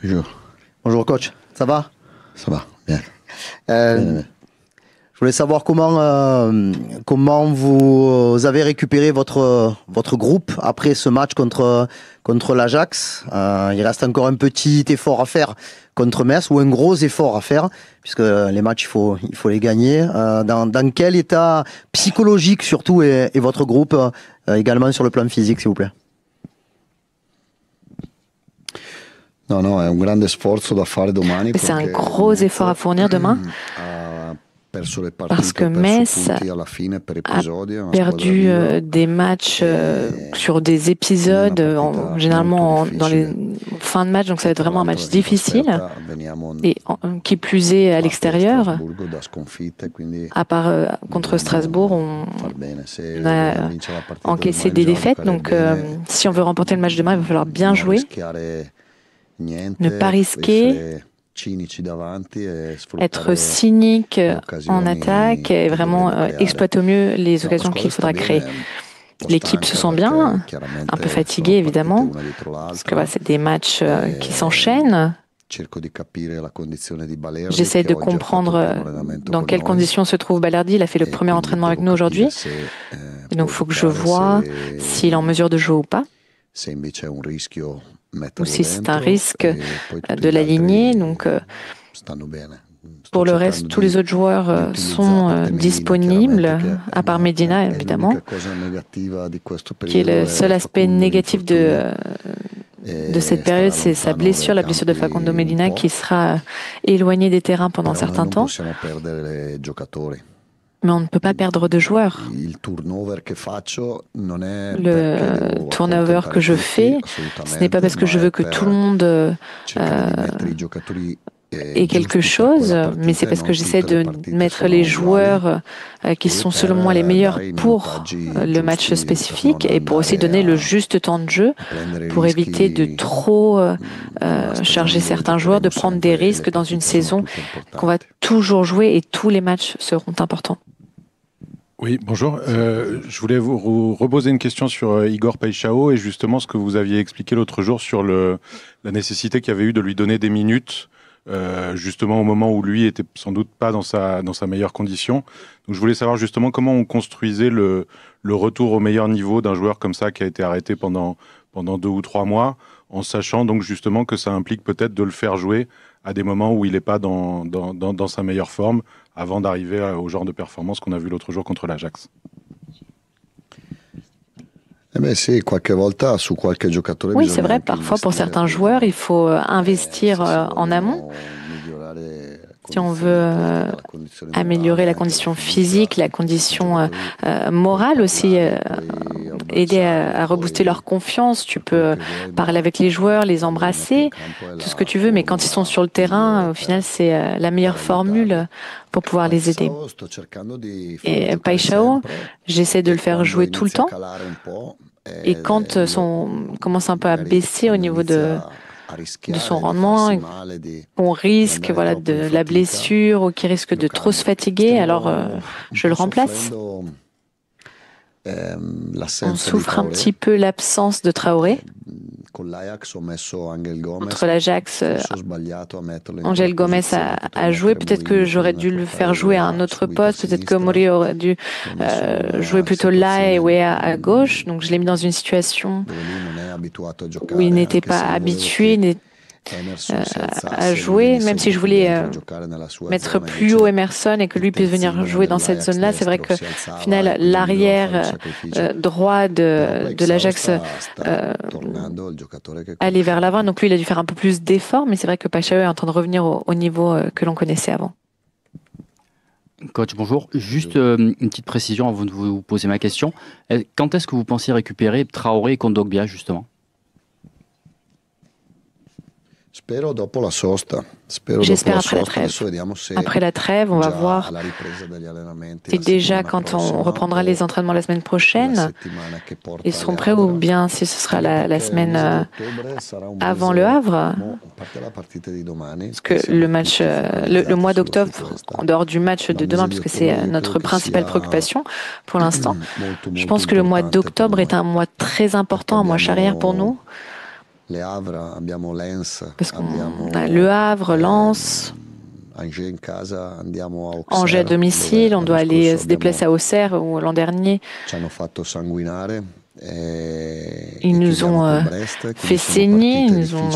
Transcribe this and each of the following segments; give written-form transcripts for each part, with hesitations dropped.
Bonjour. Bonjour coach, ça va? Ça va, bien. Je voulais savoir comment vous avez récupéré votre groupe après ce match contre l'Ajax. Il reste encore un petit effort à faire contre Metz, ou un gros effort à faire, puisque les matchs, il faut les gagner. Dans quel état psychologique surtout est votre groupe, également sur le plan physique, s'il vous plaît? No, è un grande sforzo da fare domani. C'est un gros effort à fournir demain. Parce que Metz a perdu des matchs sur des épisodes, généralement dans les fins de match, donc ça va être vraiment un match difficile. Et qui plus est à l'extérieur, à part contre Strasbourg, on a encaissé des défaites. Donc si on veut remporter le match demain, il va falloir bien jouer, ne pas risquer, être cynique en attaque et vraiment exploiter au mieux les occasions qu'il faudra créer. L'équipe se sent bien, un peu fatiguée évidemment, parce que c'est des matchs qui s'enchaînent. J'essaie de comprendre dans quelles conditions se trouve Balerdi. Il a fait le premier entraînement avec nous aujourd'hui. Et donc il faut que je vois s'il est en mesure de jouer ou pas. Ou si c'est un risque de l'aligner. Donc, pour le reste, tous les autres joueurs sont disponibles, à part Medina, évidemment, qui est le seul aspect négatif de cette période, c'est sa blessure, la blessure de Facundo Medina, qui sera éloigné des terrains pendant un certain temps. Mais on ne peut pas perdre de joueurs. Le turnover que je fais, ce n'est pas parce que je veux que tout le monde ait quelque chose, mais c'est parce que j'essaie de mettre les joueurs qui sont selon moi les meilleurs pour le match spécifique et pour aussi donner le juste temps de jeu pour éviter de trop charger certains joueurs, de prendre des risques dans une saison qu'on va toujours jouer et tous les matchs seront importants. Oui, bonjour. Je voulais vous reposer une question sur Igor Paixão et justement ce que vous aviez expliqué l'autre jour sur la nécessité qu'il y avait eu de lui donner des minutes, justement au moment où lui était sans doute pas dans sa meilleure condition. Donc je voulais savoir justement comment on construisait le retour au meilleur niveau d'un joueur comme ça qui a été arrêté pendant 2 ou 3 mois, en sachant donc justement que ça implique peut-être de le faire jouer à des moments où il n'est pas dans sa meilleure forme, avant d'arriver au genre de performance qu'on a vu l'autre jour contre l'Ajax. Oui, c'est vrai, parfois pour certains joueurs, il faut investir en amont. Si on veut améliorer la condition physique, la condition morale aussi, aider à rebooster leur confiance, tu peux parler avec les joueurs, les embrasser, tout ce que tu veux, mais quand ils sont sur le terrain, au final, c'est la meilleure formule pour pouvoir les aider. Et Paixão, j'essaie de le faire jouer tout le temps, et quand commence un peu à baisser au niveau de son rendement, on risque de la blessure ou qu'il risque de trop se fatiguer, alors je le remplace. On souffre un petit peu l'absence de Traoré. Contre l'Ajax, Angel Gomez a joué. Peut-être que j'aurais dû le faire jouer à un autre poste. Peut-être que Mori aurait dû jouer plutôt là et Weah à gauche. Donc je l'ai mis dans une situation où il n'était pas habitué à jouer, même si je voulais mettre plus haut Emerson et que lui puisse venir jouer dans cette zone-là. C'est vrai que, au final, l'arrière droit de l'Ajax allait vers l'avant. Donc lui, il a dû faire un peu plus d'efforts, mais c'est vrai que Paixão est en train de revenir au niveau que l'on connaissait avant. Coach, bonjour. Juste une petite précision avant de vous poser ma question. Quand est-ce que vous pensez récupérer Traoré et Kondogbia, justement ? J'espère après la trêve. Après la trêve, on va voir si déjà quand on reprendra les entraînements la semaine prochaine, ils seront prêts ou bien si ce sera la semaine avant le Havre. Parce que le match, le mois d'octobre, en dehors du match de demain, puisque c'est notre principale préoccupation pour l'instant, je pense que le mois d'octobre est un mois très important, un mois charnière pour nous. Parce qu'on a Le Havre, Lens, Angers à domicile, on doit aller se déplacer à Auxerre où l'an dernier ils nous ont fait saigner, ils nous ont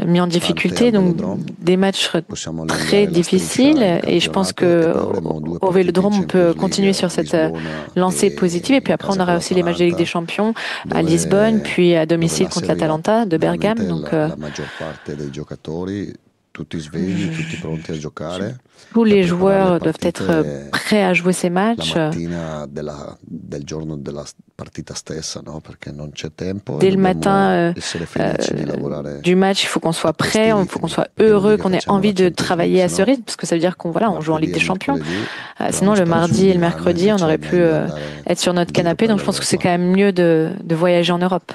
mis en difficulté, donc des matchs très difficiles. Et je pense qu'au Vélodrome, on peut continuer sur cette lancée positive. Et puis après, on aura aussi les matchs de Ligue des Champions à Lisbonne, puis à domicile contre l'Atalanta de Bergame. Donc, tous les joueurs doivent être prêts à jouer ces matchs. Dès le matin du match, il faut qu'on soit prêt, il faut qu'on soit heureux, qu'on ait envie de travailler à ce rythme, parce que ça veut dire qu'on on joue en Ligue des Champions. Sinon, le mardi et le mercredi, on aurait pu être sur notre canapé. Donc, je pense que c'est quand même mieux de voyager en Europe.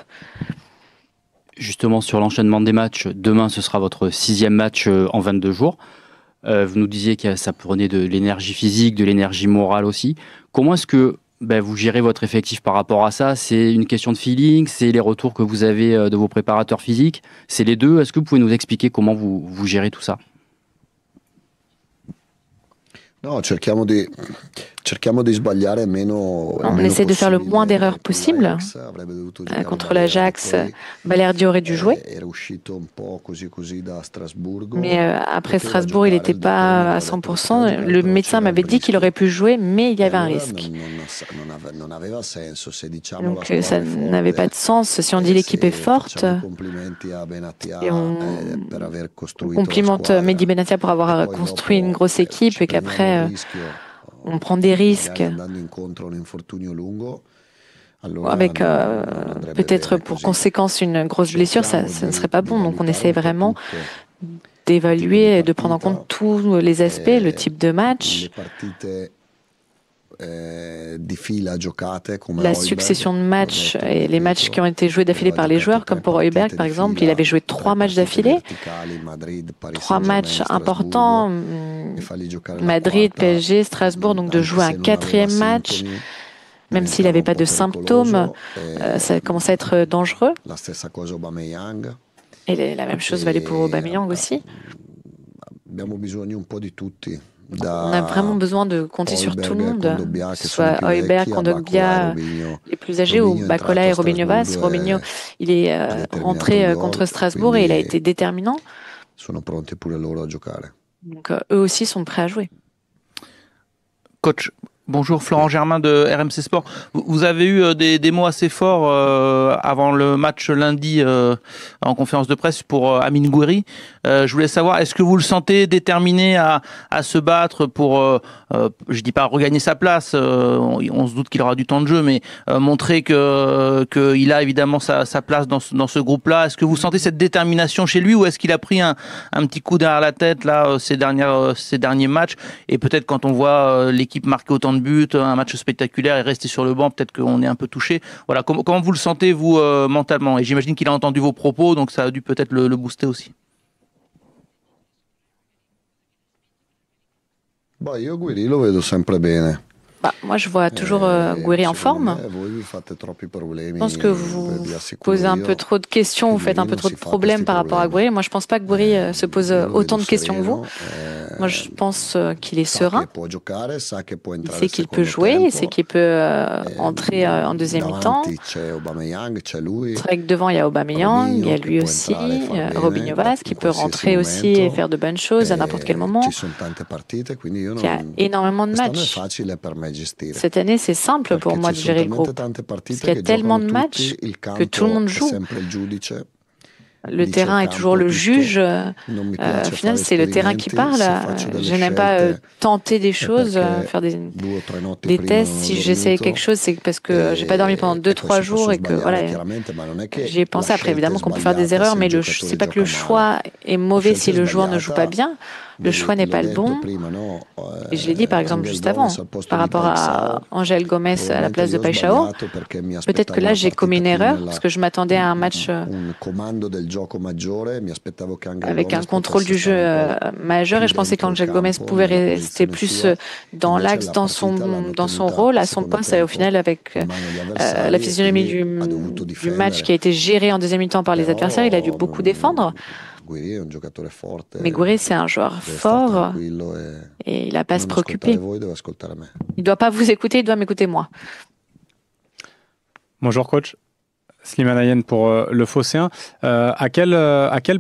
Justement, sur l'enchaînement des matchs, demain, ce sera votre 6e match en 22 jours. Vous nous disiez que ça prenait de l'énergie physique, de l'énergie morale aussi. Comment est-ce que vous gérez votre effectif par rapport à ça? C'est une question de feeling? C'est les retours que vous avez de vos préparateurs physiques? C'est les deux? Est-ce que vous pouvez nous expliquer comment vous gérez tout ça? On essaie de faire le moins d'erreurs possible. Contre l'Ajax, Balerdi aurait dû jouer. Mais après Strasbourg, il n'était pas à 100%. Le médecin m'avait dit qu'il aurait pu jouer, mais il y avait un risque. Donc ça n'avait pas de sens. Si on dit l'équipe est forte, et on complimente Mehdi Benatia pour avoir construit une grosse équipe et qu'après on prend des risques avec peut-être pour conséquence une grosse blessure, ça ne serait pas bon. Donc on essaie vraiment d'évaluer et de prendre en compte tous les aspects, le type de match, la succession de matchs et les matchs qui ont été joués d'affilée par les joueurs, comme pour Højbjerg par exemple, il avait joué 3 matchs d'affilée, 3 matchs importants, Madrid, PSG, Strasbourg, donc de jouer un 4e match, même s'il n'avait pas de symptômes, ça commence à être dangereux. Et la même chose valait pour Aubameyang aussi. On a vraiment besoin de compter sur tout le monde, que ce soit Højbjerg, Kondogbia, les plus âgés, ou Bacola et Robinho Vaz. Robinho, il est rentré contre Strasbourg et il a été déterminant. Donc eux aussi sont prêts à jouer. Coach, bonjour, Florent Germain de RMC Sport. Vous avez eu des mots assez forts avant le match lundi en conférence de presse pour Amine Gouiri. Je voulais savoir, est-ce que vous le sentez déterminé à se battre pour, je dis pas regagner sa place, on se doute qu'il aura du temps de jeu, mais montrer qu'il a évidemment sa place dans ce groupe-là. Est-ce que vous sentez cette détermination chez lui, ou est-ce qu'il a pris un petit coup derrière la tête là ces derniers matchs, et peut-être quand on voit l'équipe marquer autant de buts, un match spectaculaire et rester sur le banc, peut-être qu'on est un peu touché. Voilà, comment vous le sentez vous mentalement? Et j'imagine qu'il a entendu vos propos, donc ça a dû peut-être le booster aussi. Io Gouiri lo vedo sempre bene. Moi, je vois toujours Gouiri en forme. Je pense que vous posez un peu trop de questions, vous faites un peu trop de problèmes par rapport à Gouiri. Moi, je ne pense pas que Gouiri se pose autant de questions que vous. Moi, je pense qu'il est serein. Il sait qu'il peut jouer, il sait qu'il peut entrer en deuxième mi-temps. C'est vrai que devant, il y a Aubameyang, il y a lui aussi, Robinho Vaz, qui peut rentrer aussi et faire de bonnes choses à n'importe quel moment. Il y a énormément de matchs. Cette année, c'est simple pour moi de gérer le groupe, parce qu'il y a tellement de matchs que tout le monde joue. Le terrain est toujours le juge. Au final, c'est le terrain qui parle. Je n'aime pas tenter des choses, faire des tests. Si j'essaie quelque chose, c'est parce que j'ai pas dormi pendant 2-3 jours et que voilà, j'y ai pensé. Après, évidemment qu'on peut faire des erreurs, mais c'est pas que le choix est mauvais si le joueur ne joue pas bien. le choix n'est pas le bon. Et je l'ai dit par exemple juste avant, par rapport à Angel Gomez à la place de Paixão. Peut-être que là j'ai commis une erreur parce que je m'attendais à un match avec un contrôle du jeu majeur et je pensais qu'Angel Gomez pouvait rester plus dans l'axe, dans son rôle, à son poste. Et au final, avec la physionomie du match qui a été géré en deuxième mi-temps par les adversaires, il a dû beaucoup défendre. Mais Guiri, c'est un joueur fort et il n'a pas à se préoccuper. Il ne doit pas vous écouter, il doit m'écouter moi. Bonjour coach, Slimane Ayane pour le Phocéen. À quel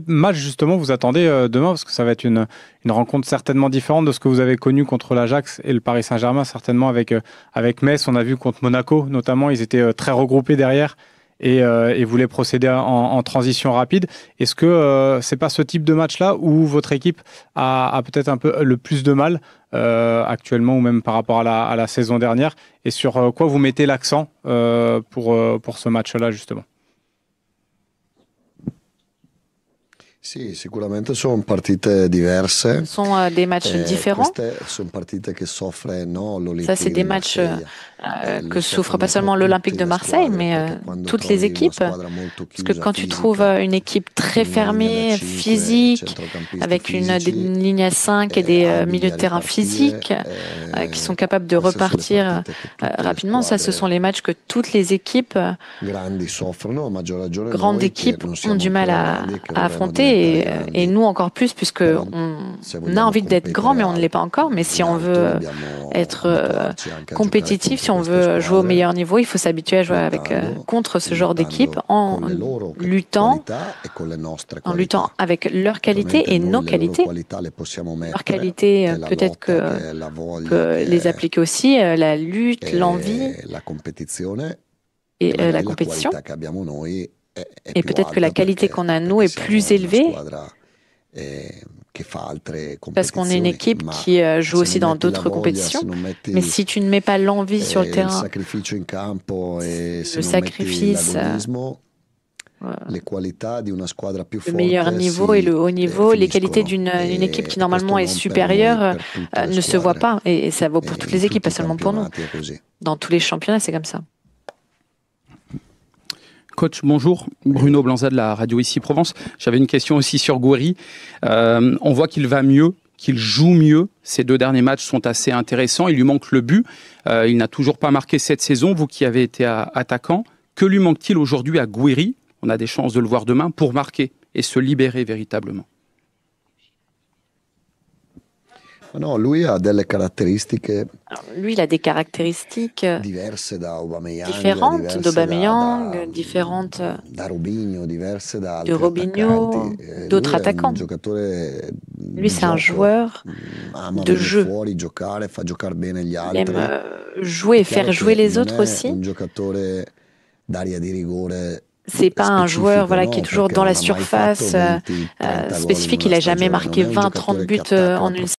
match justement vous attendez demain? Parce que ça va être une rencontre certainement différente de ce que vous avez connu contre l'Ajax et le Paris Saint-Germain, certainement avec Metz. On a vu contre Monaco notamment, ils étaient très regroupés derrière et voulaient procéder en transition rapide. Est-ce que c'est pas ce type de match-là où votre équipe a peut-être un peu le plus de mal actuellement ou même par rapport à la saison dernière, et sur quoi vous mettez l'accent pour ce match-là justement? Sì, sicuramente sono partite diverse. Ce sont des matchs différents. Ça, c'est des matchs que souffrent pas seulement l'Olympique de Marseille, mais toutes les équipes. Parce que quand tu trouves une équipe très fermée, physique, avec une ligne à 5 et des milieux de terrain physiques qui sont capables de repartir rapidement, ça, ce sont les matchs que toutes les équipes, grandes équipes, ont du mal à affronter. Et nous encore plus, puisqu'on a envie d'être grand, mais on ne l'est pas encore. Mais si on veut être compétitif, si on veut jouer au meilleur niveau, il faut s'habituer à jouer contre ce genre d'équipe en luttant avec leurs qualités et nos qualités. Leurs qualités, peut-être que les appliquer aussi, la lutte, l'envie et la compétition. Et peut-être que la qualité qu'on a, nous, est plus élevée parce qu'on est une équipe qui joue aussi dans d'autres compétitions. Mais si tu ne mets pas l'envie sur le terrain, le sacrifice, le meilleur niveau et le haut niveau, les qualités d'une équipe qui normalement est supérieure ne se voient pas. Et ça vaut pour toutes les équipes, pas seulement pour nous. Dans tous les championnats, c'est comme ça. Coach, bonjour. Bruno Blanza de la radio Ici Provence. J'avais une question aussi sur Guiri. On voit qu'il va mieux, qu'il joue mieux. Ces 2 derniers matchs sont assez intéressants. Il lui manque le but. Il n'a toujours pas marqué cette saison. Vous qui avez été attaquant, que lui manque-t-il aujourd'hui à Guiri? On a des chances de le voir demain pour marquer et se libérer véritablement. No, lui ha delle caratteristiche. Lui, il a des caractéristiques différentes d'Aubameyang, différentes de Robinho, d'autres attaquants. Lui, c'est un joueur de jeu. Il aime jouer et faire jouer les autres aussi. C'est pas un joueur qui est toujours dans la surface spécifique. Il n'a jamais marqué 20-30 buts en une saison.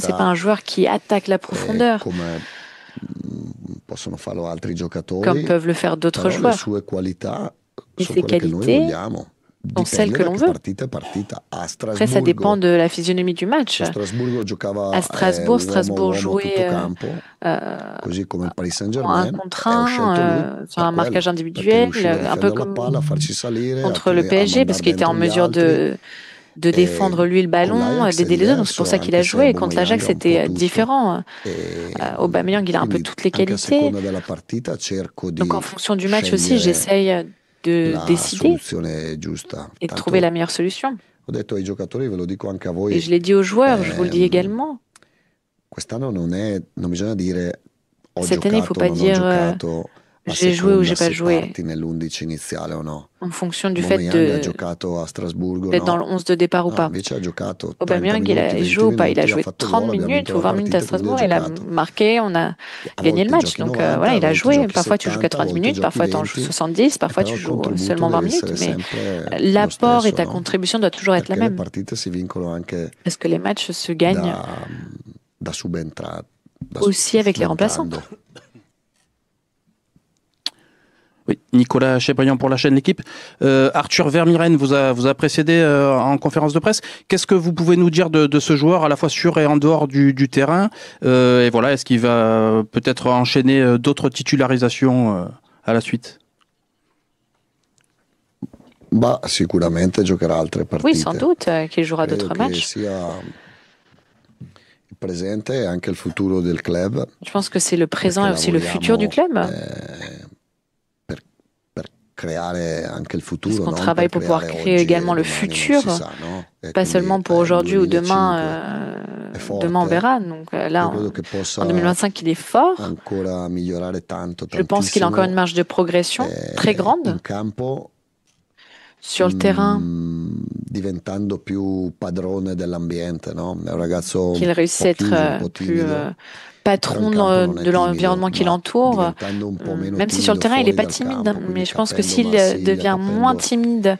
C'est pas un joueur qui attaque la profondeur comme peuvent le faire d'autres joueurs. Et ses qualités sont celles que l'on veut. Après, ça dépend de la physionomie du match. À Strasbourg, jouait en 1 contre 1, sur un marquage individuel, un peu comme contre le PSG, parce qu'il était en mesure de défendre lui le ballon, d'aider les autres. Donc c'est pour ça qu'il a joué. Et contre l'Ajax, c'était différent. Aubameyang, il a un peu toutes les qualités. Donc en fonction du match aussi, j'essaye de décider et de trouver la meilleure solution. Et je l'ai dit aux joueurs, je vous le dis également. Cette année, il ne faut pas dire j'ai joué ou j'ai pas joué en fonction du fait d'être dans le 11 de départ ou pas. Aubameyang, il joue ou pas, il a joué 30 minutes ou 20 minutes à Strasbourg, il a marqué, on a gagné le match. Donc voilà, il a joué. Parfois tu joues 90 minutes, parfois tu en joues 70, parfois tu joues seulement 20 minutes. Mais l'apport et ta contribution doivent toujours être la même. Parce que les matchs se gagnent aussi avec les remplaçants. Oui, Nicolas Chebriand pour la chaîne L'équipe. Arthur Vermieren vous a précédé en conférence de presse. Qu'est-ce que vous pouvez nous dire de ce joueur, à la fois sur et en dehors du terrain et voilà, est-ce qu'il va peut-être enchaîner d'autres titularisations à la suite? Bah, sicuramente giocherà altre partite. Oui, sans doute qu'il jouera d'autres matchs. Il presente e anche il futuro del club. Je pense que c'est le présent et aussi le futur du club. Parce qu'on travaille pour pouvoir créer également le futur, pas seulement pour aujourd'hui ou demain. Demain on verra. Donc là, en 2025, il est fort. Je pense qu'il a encore une marge de progression très grande. Sur le terrain, qu'il réussisse à être plus patron de l'environnement qui l'entoure, même si sur le terrain il n'est pas timide, mais je pense que s'il devient moins timide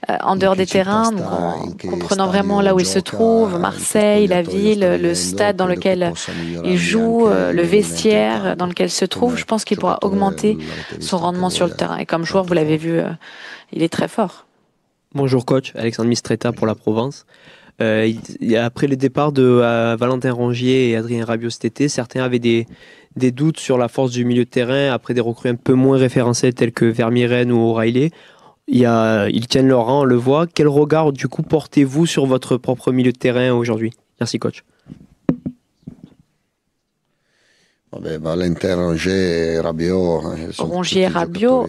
en dehors des terrains, donc en comprenant vraiment là où il se trouve, Marseille, la ville, le stade dans lequel il joue, le vestiaire dans lequel il se trouve, je pense qu'il pourra augmenter son rendement sur le terrain. Et comme joueur, vous l'avez vu, il est très fort. Bonjour coach, Alexandre Mistretta pour la Provence. Après les départs de Valentin Rongier et Adrien Rabiot cet été, certains avaient des doutes sur la force du milieu de terrain après des recrues un peu moins référencées telles que Vermieren ou O'Reilly. Ils tiennent leur rang, on le voit. Quel regard du coup portez-vous sur votre propre milieu de terrain aujourd'hui? Merci coach. Rongier et Rabiot,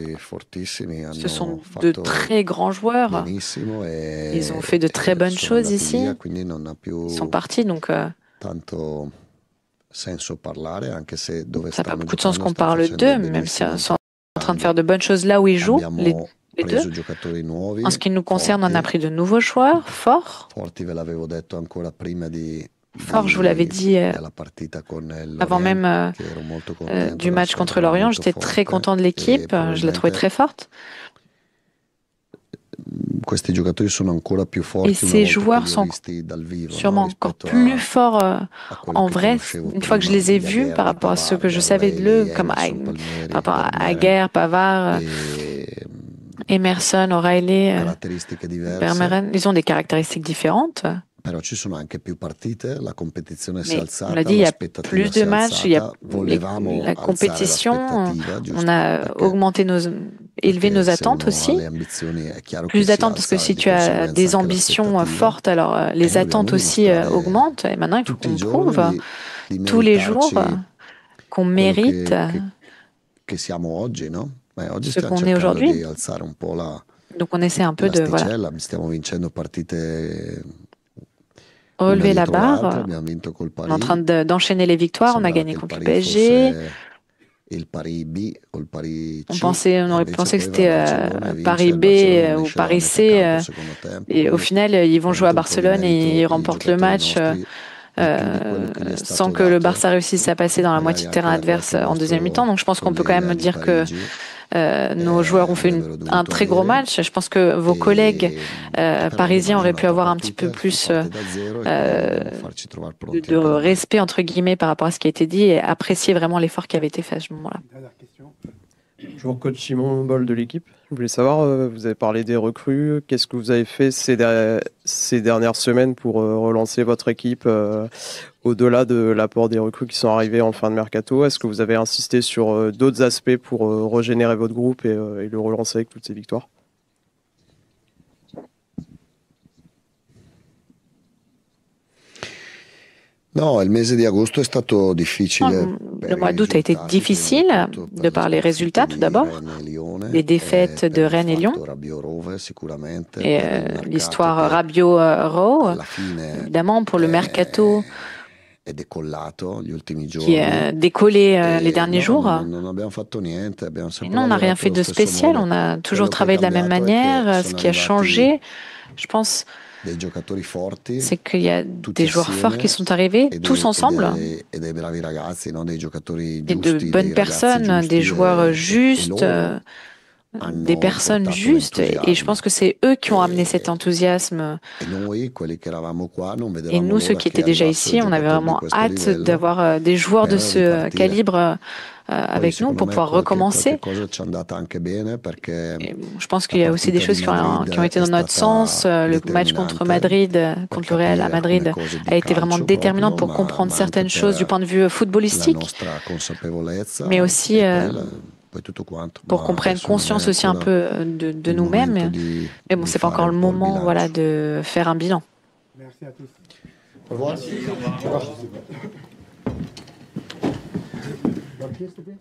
ce sont de très grands joueurs. Ils ont fait de très bonnes choses ici. Ils sont partis, donc ça n'a pas beaucoup de sens qu'on parle d'eux, même si ils sont en train de faire de bonnes choses là où ils jouent, les deux. En ce qui nous concerne, on a pris de nouveaux joueurs forts. Fort, je vous l'avais dit avant même du match contre Lorient, j'étais très content de l'équipe, je la trouvais très forte. Et ces joueurs sont sûrement encore plus forts en vrai, une fois que je les ai vus par rapport à ce que je savais de eux, comme par rapport à Aguerre, Pavard, Emerson, O'Reilly, Vermeeren. Ils ont des caractéristiques différentes. Mais on l'a dit, il y a plus de matchs, il y a la compétition, on a élevé nos attentes aussi. Plus d'attentes parce que si tu as des ambitions fortes, alors les attentes aussi augmentent. Et maintenant, il faut qu'on prouve tous les jours qu'on mérite ce qu'on est aujourd'hui. Donc on essaie un peu de relever la barre. On est en train d'enchaîner les victoires. On a gagné contre le PSG. On aurait pensé que c'était Paris B ou Paris C. Et au final, ils vont jouer à Barcelone et ils remportent le match sans que le Barça réussisse à passer dans la moitié de terrain adverse en deuxième mi-temps. Donc je pense qu'on peut quand même dire que nos joueurs ont fait un très gros match. Je pense que vos collègues parisiens auraient pu avoir un petit peu plus de respect, entre guillemets, par rapport à ce qui a été dit et apprécier vraiment l'effort qui avait été fait à ce moment-là. Bonjour coach Simon Boll de l'équipe. Je voulais savoir, vous avez parlé des recrues. Qu'est-ce que vous avez fait ces dernières semaines pour relancer votre équipe au-delà de l'apport des recrues qui sont arrivés en fin de mercato? Est-ce que vous avez insisté sur d'autres aspects pour régénérer votre groupe et le relancer avec toutes ces victoires? Le mois d'août a été difficile de par les résultats tout d'abord, les défaites de Rennes et Lyon, et l'histoire Rabiot-Rowe, évidemment pour le mercato qui a décollé les derniers jours. Et non, on n'a rien fait de spécial, on a toujours travaillé de la même manière. Ce qui a changé, je pense, c'est qu'il y a des joueurs forts qui sont arrivés, tous ensemble, et de bonnes personnes, des joueurs justes, des personnes justes et je pense que c'est eux qui ont amené cet enthousiasme. Et nous, ceux qui étaient déjà ici, on avait vraiment hâte d'avoir des joueurs de ce calibre avec nous pour pouvoir recommencer. Et je pense qu'il y a aussi des choses qui ont été dans notre sens. Le match contre Madrid, contre le Real à Madrid, a été vraiment déterminant pour comprendre certaines choses du point de vue footballistique, mais aussi pour qu'on prenne conscience aussi un peu de nous-mêmes. Mais bon, c'est pas encore le moment, voilà, de faire un bilan. Merci à tous. Au revoir. Merci, au revoir. Papier, s'il te plaît.